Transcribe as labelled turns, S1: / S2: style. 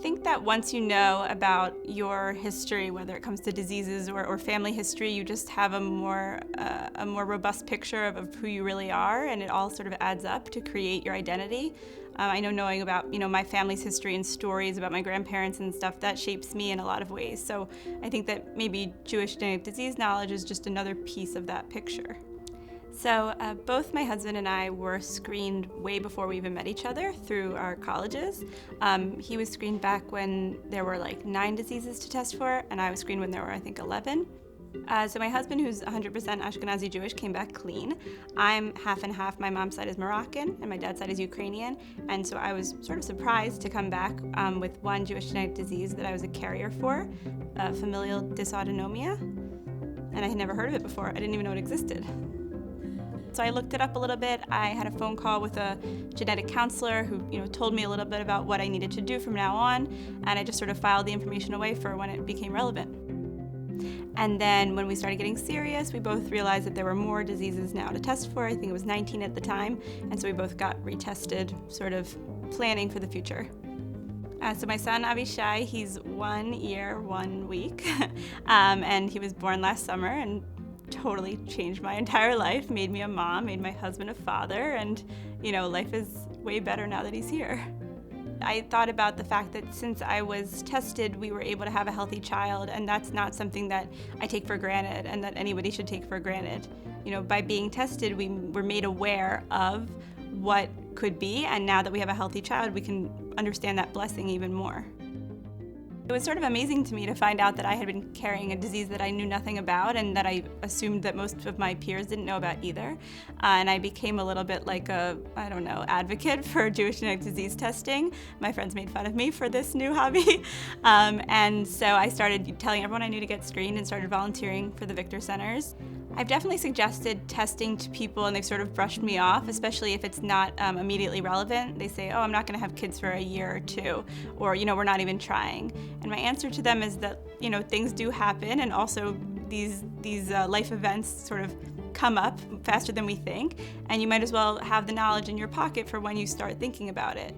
S1: think that once you know about your history, whether it comes to diseases or family history, you just have a more robust picture of who you really are, and it all sort of adds up to create your identity. I know knowing about my family's history and stories about my grandparents and stuff, that shapes me in a lot of ways. So I think that maybe Jewish genetic disease knowledge is just another piece of that picture. So both my husband and I were screened way before we even met each other through our colleges. He was screened back when there were like 9 diseases to test for, and I was screened when there were, I think, 11. So my husband, who's 100% Ashkenazi Jewish, came back clean. I'm half and half. My mom's side is Moroccan and my dad's side is Ukrainian. And so I was sort of surprised to come back with one Jewish genetic disease that I was a carrier for, familial dysautonomia. And I had never heard of it before. I didn't even know it existed. So I looked it up a little bit. I had a phone call with a genetic counselor who told me a little bit about what I needed to do from now on, and I just sort of filed the information away for when it became relevant. And then when we started getting serious, we both realized that there were more diseases now to test for. I think it was 19 at the time, and so we both got retested, sort of planning for the future. So my son Avishai, he's 1 year, 1 week, and he was born last summer and totally changed my entire life, made me a mom, made my husband a father, and life is way better now that he's here. I thought about the fact that since I was tested, we were able to have a healthy child, and that's not something that I take for granted and that anybody should take for granted. By being tested, we were made aware of what could be, and now that we have a healthy child, we can understand that blessing even more. It was sort of amazing to me to find out that I had been carrying a disease that I knew nothing about and that I assumed that most of my peers didn't know about either. And I became a little bit like a, advocate for Jewish genetic disease testing. My friends made fun of me for this new hobby. And so I started telling everyone I knew to get screened and started volunteering for the Victor Centers. I've definitely suggested testing to people and they've sort of brushed me off, especially if it's not immediately relevant. They say, oh, I'm not going to have kids for a year or two, or, we're not even trying. And my answer to them is that, things do happen, and also these life events sort of come up faster than we think, and you might as well have the knowledge in your pocket for when you start thinking about it.